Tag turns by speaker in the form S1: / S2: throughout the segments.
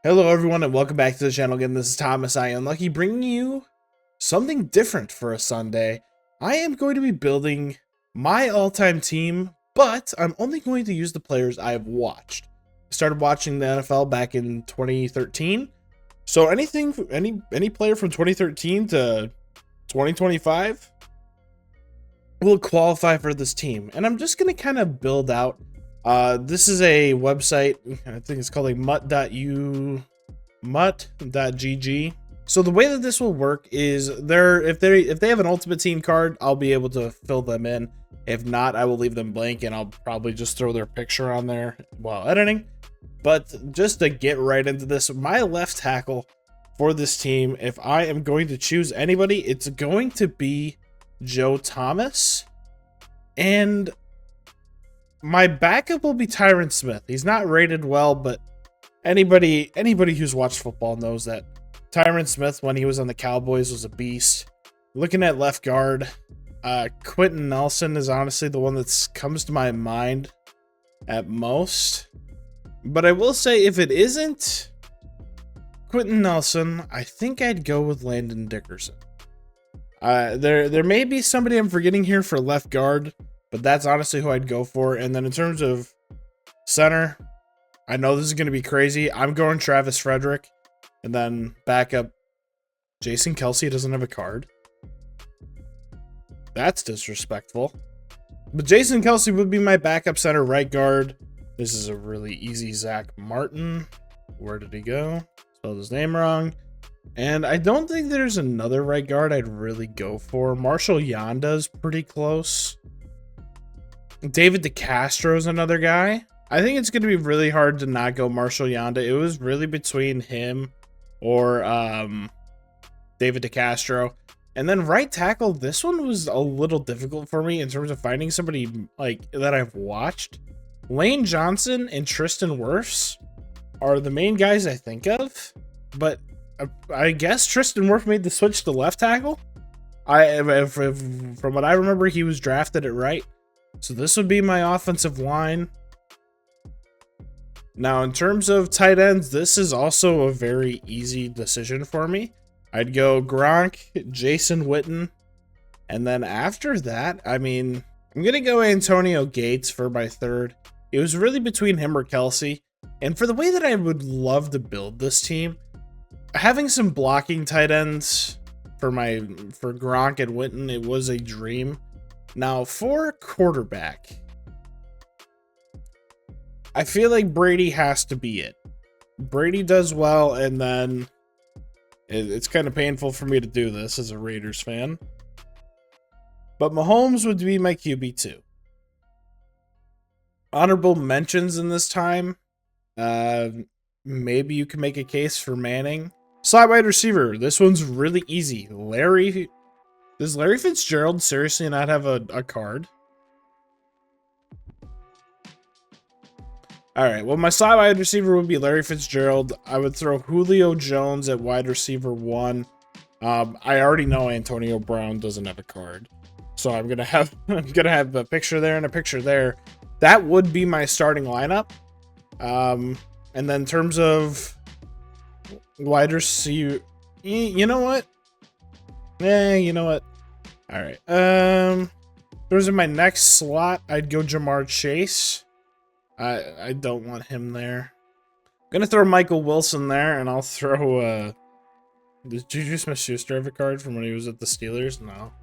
S1: Hello everyone and welcome back to the channel again. This is Thomas I Unlucky bringing you something different for a Sunday. I am going to be building my all-time team, but I'm only going to use the players I've watched. I started watching the NFL back in 2013. So any player from 2013 to 2025 will qualify for this team. And I'm just going to kind of build out. This is a website, I think it's called like mutt.gg. So the way that this will work is if they have an ultimate team card, I'll be able to fill them in. If not, I will leave them blank and I'll probably just throw their picture on there while editing. But just to get right into this, my left tackle for this team, if I am going to choose anybody, it's going to be Joe Thomas. And my backup will be Tyron Smith. He's not rated well, but anybody who's watched football knows that Tyron Smith, when he was on the Cowboys, was a beast. Looking at left guard, Quentin Nelson is honestly the one that comes to my mind at most. But I will say, if it isn't Quentin Nelson, I think I'd go with Landon Dickerson. There may be somebody I'm forgetting here for left guard, but that's honestly who I'd go for. And then in terms of center, I know this is going to be crazy. I'm going Travis Frederick. And then backup, Jason Kelce doesn't have a card. That's disrespectful. But Jason Kelce would be my backup center right guard. This is a really easy Zach Martin. Where did he go? Spelled his name wrong. And I don't think there's another right guard I'd really go for. Marshall Yanda's pretty close. David DeCastro is another guy. I think it's going to be really hard to not go Marshall Yanda. It was really between him or David DeCastro. And then right tackle, this one was a little difficult for me in terms of finding somebody like that I've watched. Lane Johnson and Tristan Wirfs are the main guys I think of, but I guess Tristan Wirfs made the switch to left tackle. From what I remember, he was drafted at right. So this would be my offensive line. Now, in terms of tight ends, this is also a very easy decision for me. I'd go Gronk, Jason Witten, and then after that, I mean, I'm going to go Antonio Gates for my third. It was really between him or Kelce. And for the way that I would love to build this team, having some blocking tight ends for Gronk and Witten, it was a dream. Now, for quarterback, I feel like Brady has to be it. Brady does well, and then it's kind of painful for me to do this as a Raiders fan. But Mahomes would be my QB2. Honorable mentions in this time. Maybe you can make a case for Manning. Slot wide receiver. This one's really easy. Does Larry Fitzgerald seriously not have a card? All right, well, my slot wide receiver would be Larry Fitzgerald. I would throw Julio Jones at wide receiver 1. I already know Antonio Brown doesn't have a card, so I'm gonna have a picture there and a picture there. That would be my starting lineup. And then in terms of wide receiver, you know what? You know what? All right. Those are my next slot. I'd go Jamar Chase. I don't want him there. I'm gonna throw Michael Wilson there, and I'll throw does Juju Smith-Schuster have a card from when he was at the Steelers? No.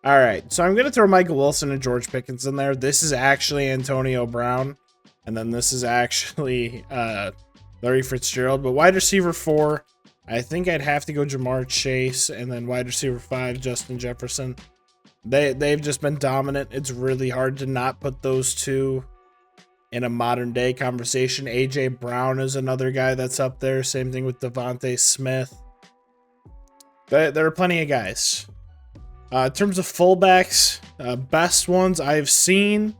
S1: All right, so I'm gonna throw Michael Wilson and George Pickens in there. This is actually Antonio Brown, and then this is actually Larry Fitzgerald. But wide receiver 4, I think I'd have to go Jamar Chase, and then wide receiver 5, Justin Jefferson. They've just been dominant. It's really hard to not put those two in a modern day conversation. AJ Brown is another guy that's up there. Same thing with Devontae Smith. There are plenty of guys. In terms of fullbacks, best ones I've seen,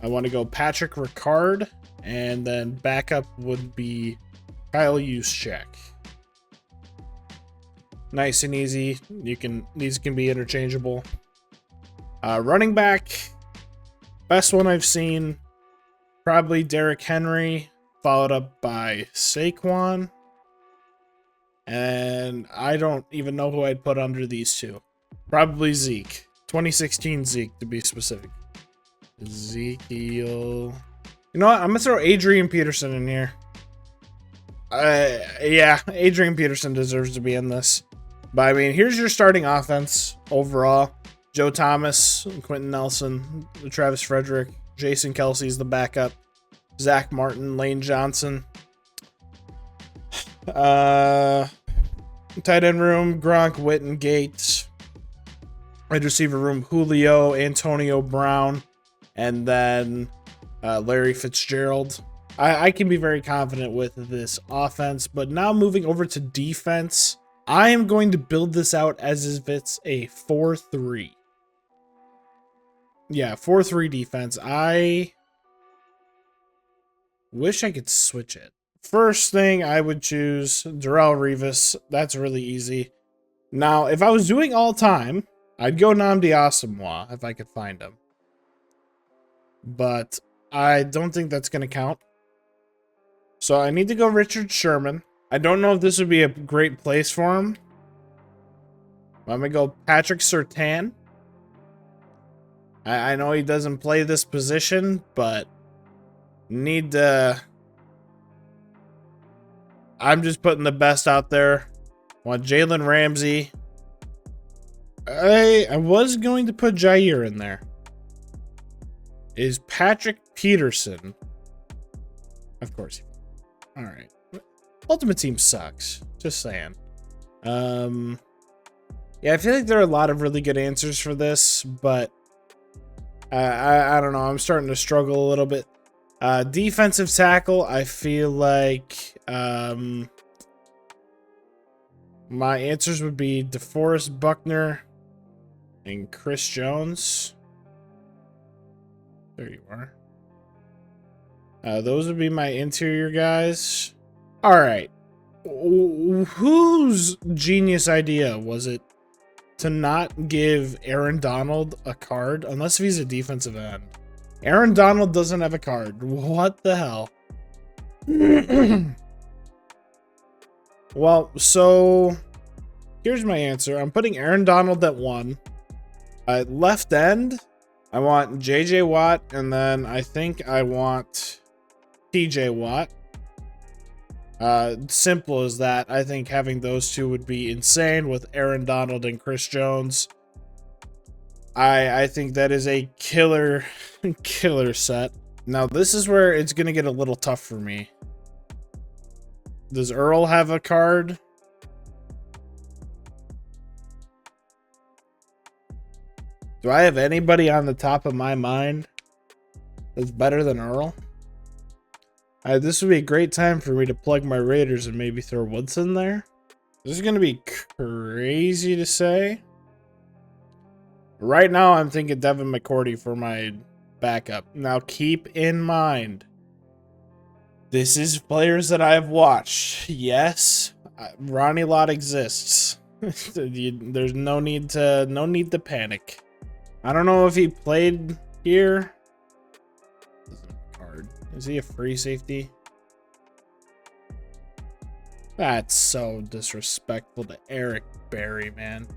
S1: I want to go Patrick Ricard, and then backup would be Kyle Juszczyk. Nice and easy. These can be interchangeable. Running back, best one I've seen, probably Derrick Henry, followed up by Saquon. And I don't even know who I'd put under these two. Probably Zeke. 2016 Zeke, to be specific. Ezekiel. You know what? I'm going to throw Adrian Peterson in here. Yeah, Adrian Peterson deserves to be in this. But, I mean, here's your starting offense overall. Joe Thomas, Quentin Nelson, Travis Frederick, Jason Kelsey's the backup. Zach Martin, Lane Johnson. Tight end room, Gronk, Witten, Gates. Wide receiver room, Julio, Antonio Brown, and then Larry Fitzgerald. I can be very confident with this offense, but now moving over to defense, I am going to build this out as if it's a 4-3. Yeah, 4-3 defense. I wish I could switch it. First thing I would choose, Darrelle Revis. That's really easy. Now, if I was doing all time, I'd go Nnamdi Asomugha if I could find him. But I don't think that's going to count. So I need to go Richard Sherman. I don't know if this would be a great place for him. I'm going to go Patrick Surtain. I know he doesn't play this position, but need to... I'm just putting the best out there. Want Jalen Ramsey. I was going to put Jair in there. Is Patrick Peterson. Of course. Alright. Ultimate Team sucks. Just saying. Yeah, I feel like there are a lot of really good answers for this, but I don't know. I'm starting to struggle a little bit. Defensive tackle, I feel like my answers would be DeForest Buckner and Chris Jones. There you are. Those would be my interior guys. All right. Whose genius idea was it to not give Aaron Donald a card unless he's a defensive end? Aaron Donald doesn't have a card. What the hell? Well, so here's my answer. I'm putting Aaron Donald at 1. Left end, I want JJ Watt, and then I think I want TJ Watt. Simple as that. I think having those two would be insane with Aaron Donald and Chris Jones. I think that is a killer set. Now, this is where it's going to get a little tough for me. Does Earl have a card? Do I have anybody on the top of my mind that's better than Earl? This would be a great time for me to plug my Raiders and maybe throw Woods in there. This is going to be crazy to say. Right now, I'm thinking Devin McCourty for my backup. Now, keep in mind, this is players that I've watched. Yes, Ronnie Lott exists. There's no need to panic. I don't know if he played here. Card. Is he a free safety? That's so disrespectful to Eric Berry, man.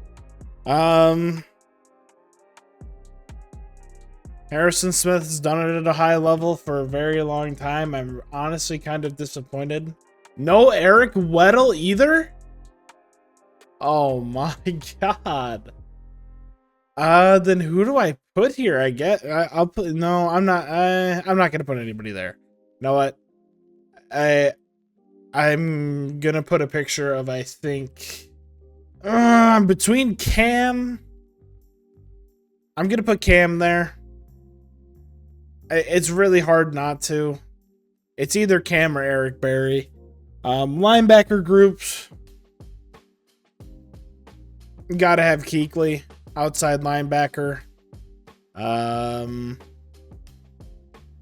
S1: Harrison Smith has done it at a high level for a very long time. I'm honestly kind of disappointed. No Eric Weddle either? Oh my god. Then who do I put here? I get I'll put no, I'm not gonna put anybody there. You know what? I'm gonna put a picture of, I think, between Cam. I'm gonna put Cam there. It's really hard not to. It's either Cam or Eric Berry. Linebacker groups. Gotta have Kuechly, outside linebacker.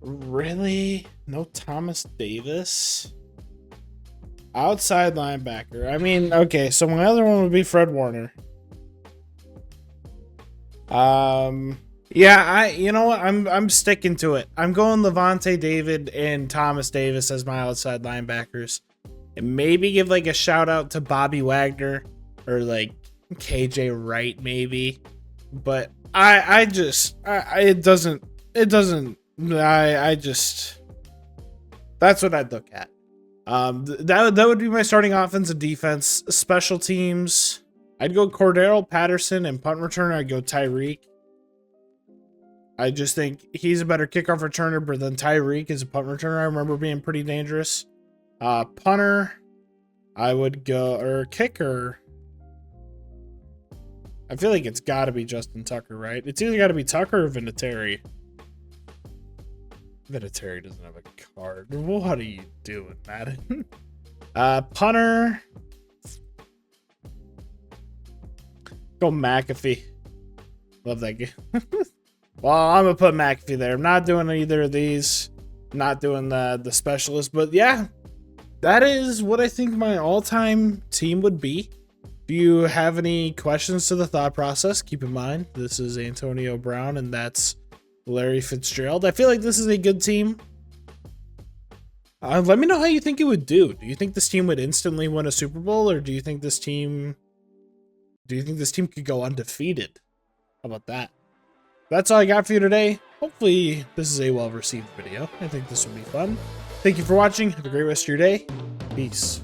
S1: Really? No Thomas Davis? Outside linebacker. I mean, okay, so my other one would be Fred Warner. Yeah, you know what? I'm sticking to it. I'm going Levante David and Thomas Davis as my outside linebackers. and maybe give like a shout out to Bobby Wagner or like KJ Wright maybe. But I just that's what I'd look at. That would be my starting offense and defense. Special teams, I'd go Cordero Patterson, and punt returner I'd go Tyreek. I just think he's a better kickoff returner, but then Tyreek is a punt returner. I remember being pretty dangerous. Punter, I would go, or kicker. I feel like it's got to be Justin Tucker, right? It's either got to be Tucker or Vinatieri. Vinatieri doesn't have a card. What are you doing, Madden? Punter. Go McAfee. Love that game. Well, I'm going to put McAfee there. I'm not doing either of these. Not doing the specialist. But yeah, that is what I think my all-time team would be. If you have any questions to the thought process, keep in mind, this is Antonio Brown and that's Larry Fitzgerald. I feel like this is a good team. Let me know how you think it would do. Do you think this team would instantly win a Super Bowl, or do you think this team could go undefeated? How about that? That's all I got for you today. Hopefully this is a well-received video. I think this will be fun. Thank you for watching. Have a great rest of your day. Peace.